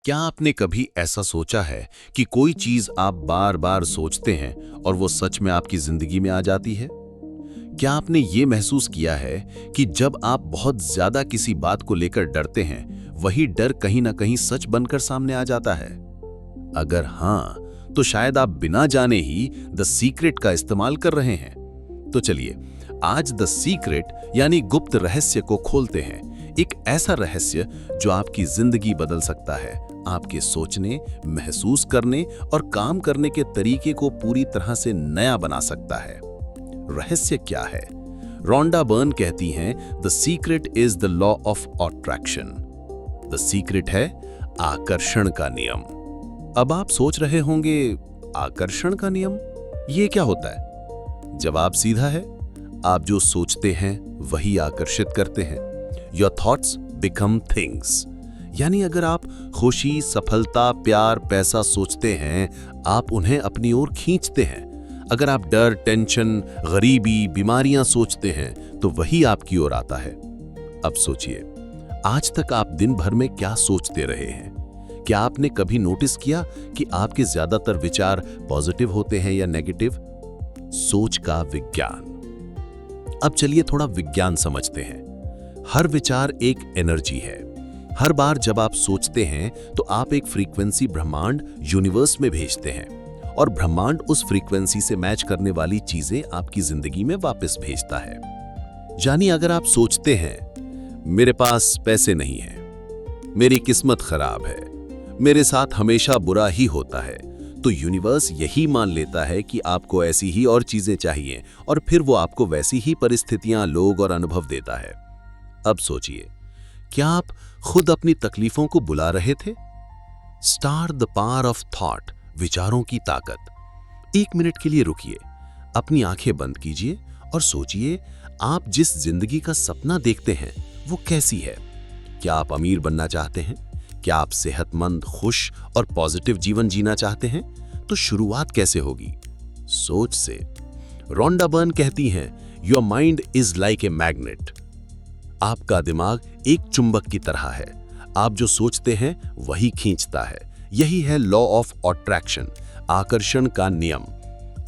क्या आपने कभी ऐसा सोचा है कि कोई चीज आप बार बार सोचते हैं और वो सच में आपकी जिंदगी में आ जाती है? क्या आपने ये महसूस किया है कि जब आप बहुत ज्यादा किसी बात को लेकर डरते हैं, वही डर कहीं ना कहीं सच बनकर सामने आ जाता है? अगर हाँ, तो शायद आप बिना जाने ही द सीक्रेट का इस्तेमाल कर रहे हैं। तो चलिए, आज द सीक्रेट यानी गुप्त रहस्य को खोलते हैं। एक ऐसा रहस्य जो आपकी जिंदगी बदल सकता है, आपके सोचने, महसूस करने और काम करने के तरीके को पूरी तरह से नया बना सकता है। रहस्य क्या है? रोंडा बर्न कहती हैं, the secret is the law of attraction. The secret है आकर्षण का नियम। अब आप सोच रहे होंगे, आकर्षण का नियम, ये क्या होता है? जवाब सीधा है, आप जो सोचते हैं वही आकर्षित करते हैं। Your thoughts become things. यानी अगर आप खुशी, सफलता, प्यार, पैसा सोचते हैं, आप उन्हें अपनी ओर खींचते हैं। अगर आप डर, टेंशन, गरीबी, बीमारियां सोचते हैं, तो वही आपकी ओर आता है। अब सोचिए, आज तक आप दिन भर में क्या सोचते रहे हैं? क्या आपने कभी नोटिस किया कि आपके ज्यादातर विचार पॉजिटिव होते हैं या नेगेटिव? सोच का विज्ञान। अब चलिए थोड़ा विज्ञान समझते हैं। हर विचार एक एनर्जी है। हर बार जब आप सोचते हैं तो आप एक फ्रीक्वेंसी ब्रह्मांड, यूनिवर्स में भेजते हैं और ब्रह्मांड उस फ्रीक्वेंसी से मैच करने वाली चीजें आपकी जिंदगी में वापस भेजता है। यानी अगर आप सोचते हैं, मेरे पास पैसे नहीं है, मेरी किस्मत खराब है, मेरे साथ हमेशा बुरा ही होता है, तो यूनिवर्स यही मान लेता है कि आपको ऐसी ही और चीजें चाहिए और फिर वो आपको वैसी ही परिस्थितियां, लोग और अनुभव देता है। अब सोचिए, क्या आप खुद अपनी तकलीफों को बुला रहे थे? Star the power of thought, विचारों की ताकत। 1 मिनट के लिए रुकिए, अपनी आंखें बंद कीजिए और सोचिए, आप जिस जिंदगी का सपना देखते हैं वो कैसी है? क्या आप अमीर बनना चाहते हैं? क्या आप सेहतमंद, खुश और पॉजिटिव जीवन जीना चाहते हैं? तो शुरुआत कैसे होगी? सोच से। रोंडा बर्न कहती हैं, your mind is like a magnet. आपका दिमाग एक चुंबक की तरह है। आप जो सोचते हैं वही खींचता है। यही है लॉ ऑफ अट्रैक्शन, आकर्षण का नियम।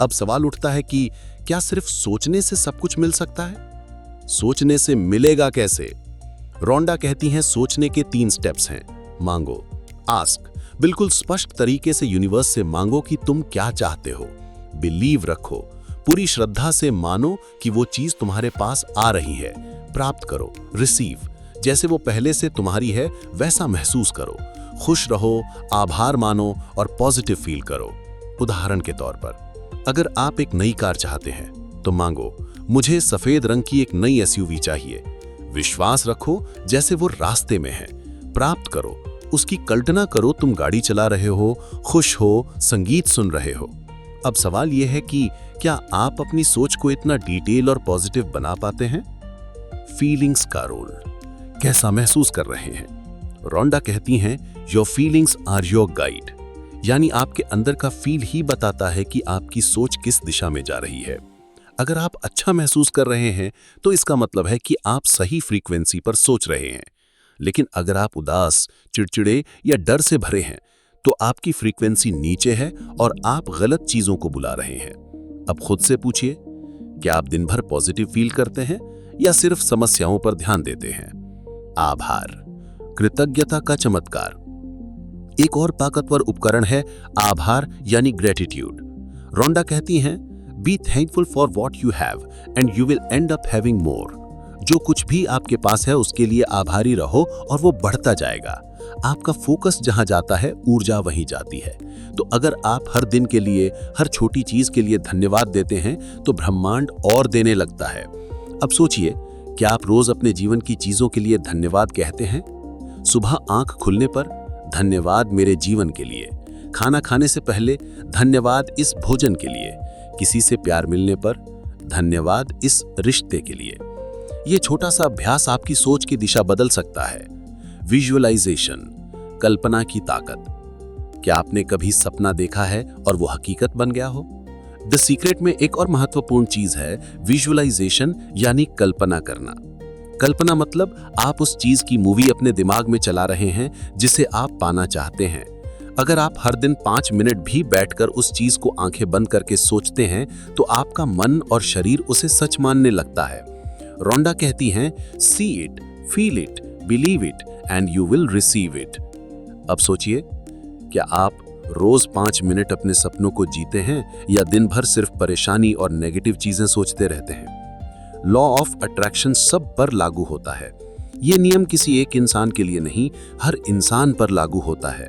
अब सवाल उठता है कि क्या सिर्फ सोचने से सब कुछ मिल सकता है? सोचने से मिलेगा कैसे? रोंडा कहती हैं, सोचने के 3 स्टेप्स हैं। मांगो, आस्क, बिल्कुल स्पष्ट तरीके से यूनिवर्स से मांगो कि तुम क्या चाहते हो। बिलीव रखो, पूरी श्रद्धा से मानो कि वो चीज तुम्हारे पास आ रही है। प्राप्त करो, रिसीव, जैसे वो पहले से तुम्हारी है वैसा महसूस करो। खुश रहो, आभार मानो और पॉजिटिव फील करो। उदाहरण के तौर पर, अगर आप एक नई कार चाहते हैं तो मांगो, मुझे सफेद रंग की एक नई एसयूवी चाहिए। विश्वास रखो जैसे वो रास्ते में है। प्राप्त करो, उसकी कल्पना करो, तुम गाड़ी चला रहे हो, खुश हो, संगीत सुन रहे हो। अब सवाल यह है कि क्या आप अपनी सोच को इतना डिटेल और पॉजिटिव बना पाते हैं? फीलिंग्स का रोल, कैसा महसूस कर रहे हैं? रोंडा कहती हैं, your feelings are your guide. यानी आपके अंदर का फील ही बताता है कि आपकी सोच किस दिशा में जा रही है। अगर आप अच्छा महसूस कर रहे हैं तो इसका मतलब है कि आप सही फ्रीक्वेंसी पर सोच रहे हैं। लेकिन अगर आप उदास, चिड़चिड़े या डर से भरे हैं तो आपकी फ्रीक्वेंसी नीचे है और आप गलत चीजों को बुला रहे हैं। अब खुद से पूछिए, क्या आप दिन भर पॉजिटिव फील करते हैं या सिर्फ समस्याओं पर ध्यान देते हैं? आभार, कृतज्ञता का चमत्कार। एक और ताकतवर उपकरण है आभार यानी ग्रेटिट्यूड। रोंडा कहती हैं, be thankful for what you have and you will and up having more. जो कुछ भी आपके पास है उसके लिए आभारी रहो और वो बढ़ता जाएगा। आपका फोकस जहां जाता है, ऊर्जा वहीं जाती है। तो अगर आप हर दिन के लिए, हर छोटी चीज के लिए धन्यवाद देते हैं तो ब्रह्मांड और देने लगता है। अब सोचिए, क्या आप रोज अपने जीवन की चीजों के लिए धन्यवाद कहते हैं? सुबह आंख खुलने पर, धन्यवाद मेरे जीवन के लिए। खाना खाने से पहले, धन्यवाद इस भोजन के लिए। किसी से प्यार मिलने पर, धन्यवाद इस रिश्ते के लिए। ये छोटा सा अभ्यास आपकी सोच की दिशा बदल सकता है। विजुअलाइजेशन, कल्पना की ताकत। क्या आपने कभी सपना देखा है और वो हकीकत बन गया हो? द सीक्रेट में एक और महत्वपूर्ण चीज है विजुअलाइजेशन यानी कल्पना करना। कल्पना मतलब आप उस चीज की मूवी अपने दिमाग में चला रहे हैं जिसे आप पाना चाहते हैं। अगर आप हर दिन 5 मिनट भी बैठकर उस चीज को आंखें बंद करके सोचते हैं तो आपका मन और शरीर उसे सच मानने लगता है। रोंडा कहती हैं, see it, feel it, believe it and you will receive it. अब सोचिए, क्या आप रोज 5 मिनट अपने सपनों को जीते हैं या दिन भर सिर्फ परेशानी और नेगेटिव चीजें सोचते रहते हैं? लॉ ऑफ अट्रैक्शन सब पर लागू होता है। ये नियम किसी एक इंसान के लिए नहीं, हर इंसान पर लागू होता है।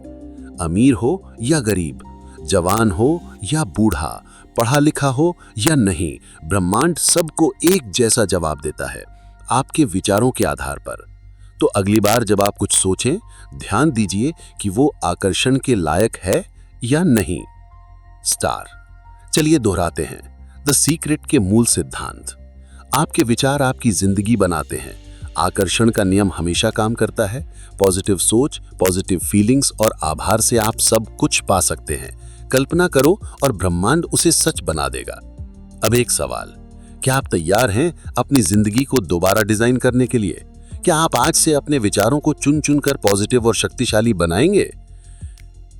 अमीर हो या गरीब, जवान हो या बूढ़ा, पढ़ा लिखा हो या नहीं, ब्रह्मांड सबको एक जैसा जवाब देता है, आपके विचारों के आधार पर। तो अगली बार जब आप कुछ सोचें, ध्यान दीजिए कि वो आकर्षण के लायक है या नहीं। स्टार। चलिए दोहराते हैं द सीक्रेट के मूल सिद्धांत। आपके विचार आपकी जिंदगी बनाते हैं। आकर्षण का नियम हमेशा काम करता है। पॉजिटिव सोच, पॉजिटिव फीलिंग्स और आभार से आप सब कुछ पा सकते हैं। कल्पना करो और ब्रह्मांड उसे सच बना देगा। अब एक सवाल, क्या आप तैयार हैं अपनी जिंदगी को दोबारा डिजाइन करने के लिए? क्या आप आज से अपने विचारों को चुन चुन कर पॉजिटिव और शक्तिशाली बनाएंगे?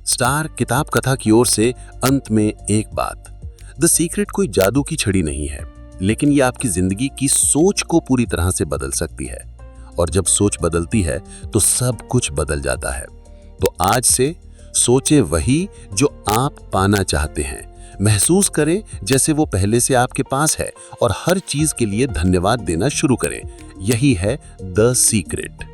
स्टार किताब कथा की ओर से अंत में एक बात, द सीक्रेट कोई जादू की छड़ी नहीं है, लेकिन ये आपकी जिंदगी की सोच को पूरी तरह से बदल सकती है। और जब सोच बदलती है तो सब कुछ बदल जाता है। तो आज से सोचें वही जो आप पाना चाहते हैं। महसूस करें जैसे वो पहले से आपके पास है और हर चीज के लिए धन्यवाद देना शुरू करें। यही है द सीक्रेट।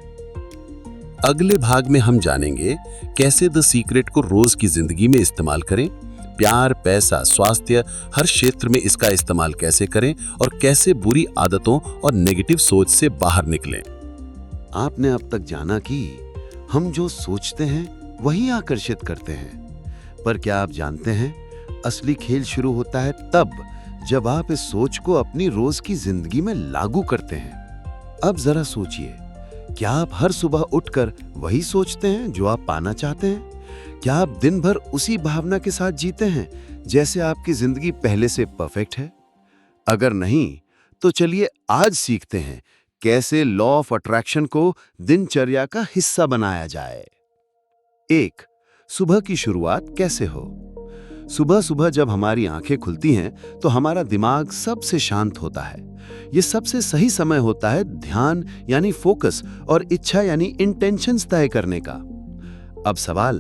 अगले भाग में हम जानेंगे कैसे द सीक्रेट को रोज की जिंदगी में इस्तेमाल करें। प्यार, पैसा, स्वास्थ्य, हर क्षेत्र में इसका इस्तेमाल कैसे करें और कैसे बुरी आदतों और नेगेटिव सोच से बाहर निकलें। आपने अब तक जाना कि हम जो सोचते हैं वही आकर्षित करते हैं। पर क्या आप जानते हैं, असली खेल शुरू होता है तब जब आप इस सोच को अपनी रोज की जिंदगी में लागू करते हैं। अब जरा सोचिए, क्या आप हर सुबह उठकर वही सोचते हैं जो आप पाना चाहते हैं? क्या आप दिन भर उसी भावना के साथ जीते हैं जैसे आपकी जिंदगी पहले से परफेक्ट है? अगर नहीं, तो चलिए आज सीखते हैं कैसे लॉ ऑफ अट्रैक्शन को दिनचर्या का हिस्सा बनाया जाए। 1. सुबह की शुरुआत कैसे हो? सुबह सुबह जब हमारी आंखें खुलती हैं तो हमारा दिमाग सबसे शांत होता है। ये सबसे सही समय होता है ध्यान यानी फोकस और इच्छा यानी इंटेंशंस तय करने का। अब सवाल,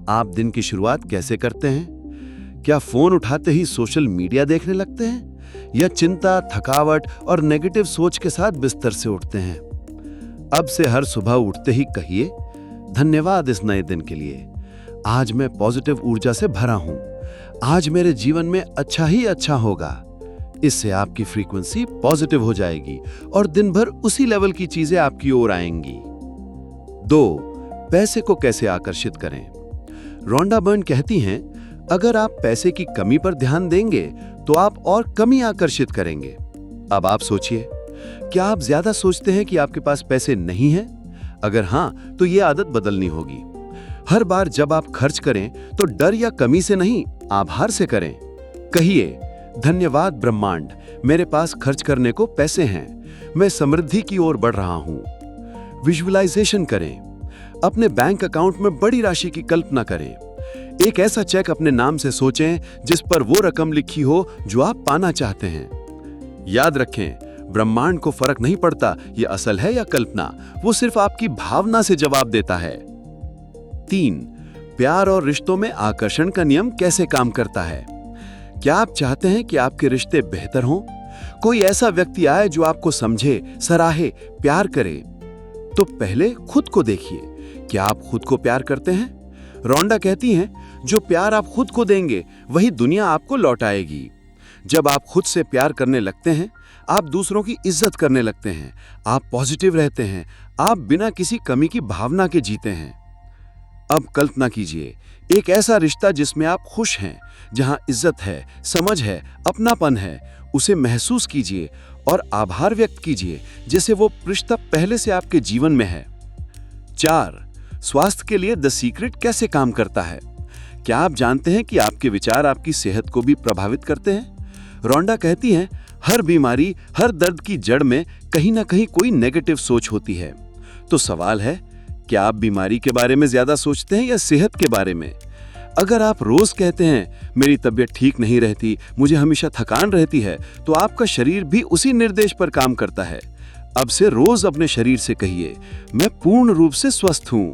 आप दिन की शुरुआत कैसे करते हैं? क्या फोन उठाते ही सोशल मीडिया देखने लगते हैं या चिंता, थकावट और नेगेटिव सोच के साथ बिस्तर से उठते हैं? अब से हर सुबह उठते ही कहिए, धन्यवाद इस नए दिन के लिए। आज मैं पॉजिटिव ऊर्जा से भरा हूं। आज मेरे जीवन में अच्छा ही अच्छा होगा। इससे आपकी फ्रीक्वेंसी पॉजिटिव हो जाएगी और दिन भर उसी लेवल की चीजें आपकी ओर आएंगी। 2. पैसे को कैसे आकर्षित करें? रोंडा बर्न कहती हैं, अगर आप पैसे की कमी पर ध्यान देंगे तो आप और कमी आकर्षित करेंगे। अब आप सोचिए, क्या आप ज्यादा सोचते हैं कि आपके पास पैसे नहीं हैं? अगर हां, तो ये आदत बदलनी होगी। हर बार जब आप खर्च करें तो डर या कमी से नहीं, आभार से करें। कहिए, धन्यवाद ब्रह्मांड, मेरे पास खर्च करने को पैसे हैं। मैं समृद्धि की ओर बढ़ रहा हूं। विजुअलाइजेशन करें। अपने बैंक अकाउंट में बड़ी राशि की कल्पना करें। एक ऐसा चेक अपने नाम से सोचें जिस पर वो रकम लिखी हो जो आप पाना चाहते हैं। याद रखें, ब्रह्मांड को फर्क नहीं पड़ता ये असल है या कल्पना, वो सिर्फ आपकी भावना से जवाब देता है। 3. प्यार और रिश्तों में आकर्षण का नियम कैसे काम करता है? क्या आप चाहते हैं कि आपके रिश्ते बेहतर हों? कोई ऐसा व्यक्ति आए जो आपको समझे, सराहे, प्यार करे? तो पहले खुद को देखिए, क्या आप खुद को प्यार करते हैं? रोंडा कहती हैं, जो प्यार आप खुद को देंगे वही दुनिया आपको लौटाएगी। जब आप खुद से प्यार करने लगते हैं, आप दूसरों की इज्जत करने लगते हैं, आप पॉजिटिव रहते हैं, आप बिना किसी कमी की भावना के जीते हैं। अब कल्पना कीजिए, एक ऐसा रिश्ता जिसमें आप खुश हैं, जहां इज्जत है, समझ है, अपनापन है, उसे महसूस कीजिए और आभार व्यक्त कीजिए जैसे वो रिश्ता पहले से आपके जीवन में है। 4. स्वास्थ्य के लिए द सीक्रेट कैसे काम करता है? क्या आप जानते हैं कि आपके विचार आपकी सेहत को भी प्रभावित करते हैं? रोंडा कहती हैं, हर बीमारी, हर दर्द की जड़ में कहीं ना कहीं कोई नेगेटिव सोच होती है। तो सवाल है, क्या आप बीमारी के बारे में ज्यादा सोचते हैं या सेहत के बारे में? अगर आप रोज कहते हैं मेरी तबीयत ठीक नहीं रहती, मुझे हमेशा थकान रहती है, तो आपका शरीर भी उसी निर्देश पर काम करता है। अब से रोज अपने शरीर से कहिए, मैं पूर्ण रूप से स्वस्थ हूं,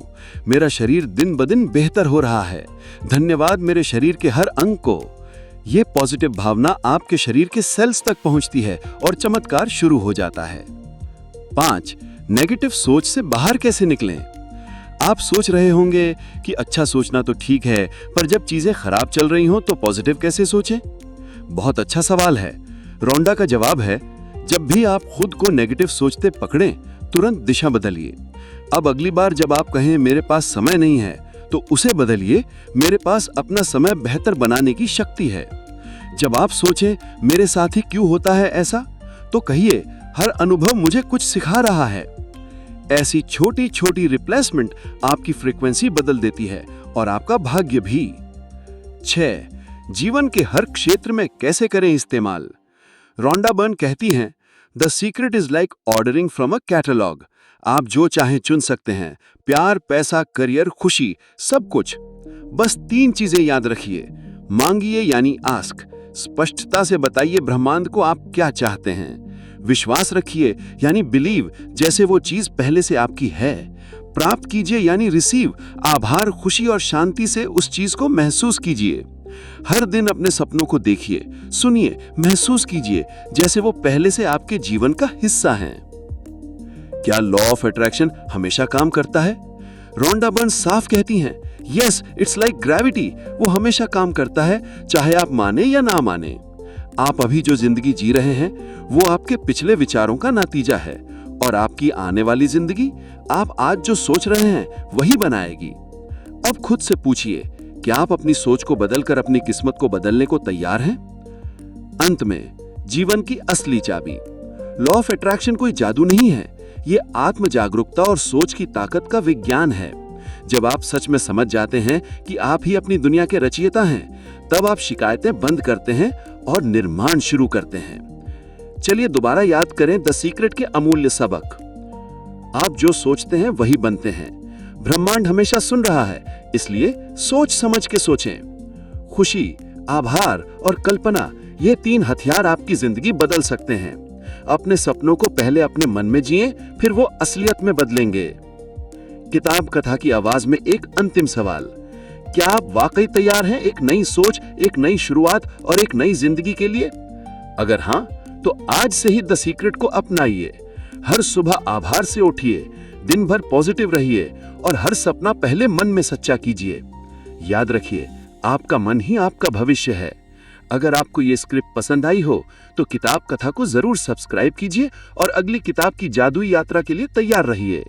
मेरा शरीर दिन ब दिन बेहतर हो रहा है, धन्यवाद मेरे शरीर के हर अंग को। ये पॉजिटिव भावना आपके शरीर के सेल्स तक पहुंचती है और चमत्कार शुरू हो जाता है। 5. नेगेटिव सोच से बाहर कैसे निकलें? आप सोच रहे होंगे कि अच्छा सोचना तो ठीक है, पर जब चीजें खराब चल रही हों तो पॉजिटिव कैसे सोचें? बहुत अच्छा सवाल है। रोंडा का जवाब है, जब भी आप खुद को नेगेटिव सोचते पकड़ें, तुरंत दिशा बदलिए। अब अगली बार जब आप कहें मेरे पास समय नहीं है, तो उसे बदलिए, मेरे पास अपना समय बेहतर बनाने की शक्ति है। जब आप सोचें मेरे साथ ही क्यों होता है ऐसा, तो कहिए हर अनुभव मुझे कुछ सिखा रहा है। ऐसी छोटी छोटी रिप्लेसमेंट आपकी फ्रीक्वेंसी बदल देती है और आपका भाग्य भी। 6. जीवन के हर क्षेत्र में कैसे करें इस्तेमाल? रोंडा बर्न कहती हैं, the secret is like ordering from a catalogue. आप जो चाहें चुन सकते हैं, प्यार, पैसा, करियर, खुशी, सब कुछ। बस 3 चीजें याद रखिए। मांगिए यानी आस्क, स्पष्टता से बताइए ब्रह्मांड को आप क्या चाहते हैं। विश्वास रखिए यानी बिलीव, जैसे वो चीज पहले से आपकी है। प्राप्त कीजिए यानी रिसीव, आभार, खुशी और शांति से उस चीज को महसूस कीजिए। हर दिन अपने सपनों को देखिए, सुनिए, महसूस कीजिए जैसे वो पहले से आपके जीवन का हिस्सा हैं। क्या लॉ ऑफ अट्रैक्शन हमेशा काम करता है? रोंडा बर्न साफ कहती हैं, यस, इट्स लाइक ग्रेविटी। वो हमेशा काम करता है, चाहे आप माने या ना माने। आप अभी जो जिंदगी जी रहे हैं, वो आपके पिछले विचारों का नतीजा है, और आपकी आने वाली जिंदगी आप आज जो सोच रहे हैं वही बनाएगी। अब खुद से पूछिए, क्या आप अपनी सोच को बदलकर अपनी किस्मत को बदलने को तैयार हैं? अंत में, जीवन की असली चाबी। लॉ ऑफ अट्रैक्शन कोई जादू नहीं है, ये आत्म जागरूकता और सोच की ताकत का विज्ञान है। जब आप सच में समझ जाते हैं कि आप ही अपनी दुनिया के रचयिता हैं, तब आप शिकायतें बंद करते हैं और निर्माण शुरू करते हैं। चलिए दोबारा याद करें द सीक्रेट के अमूल्य सबक। आप जो सोचते हैं वही बनते हैं। ब्रह्मांड हमेशा सुन रहा है, इसलिए सोच समझ के सोचें। खुशी, आभार और कल्पना, ये 3 हथियार आपकी जिंदगी बदल सकते हैं। अपने सपनों को पहले अपने मन में जिएं, फिर वो असलियत में बदलेंगे। किताब कथा की आवाज में एक अंतिम सवाल, क्या आप वाकई तैयार हैं एक नई सोच, एक नई शुरुआत और एक नई जिंदगी के लिए? अगर हां, तो आज से ही द सीक्रेट को अपनाइए। हर सुबह आभार से उठिए, दिन भर पॉजिटिव रहिए और हर सपना पहले मन में सच्चा कीजिए। याद रखिए, आपका मन ही आपका भविष्य है। अगर आपको ये स्क्रिप्ट पसंद आई हो तो किताब कथा को जरूर सब्सक्राइब कीजिए और अगली किताब की जादुई यात्रा के लिए तैयार रहिए।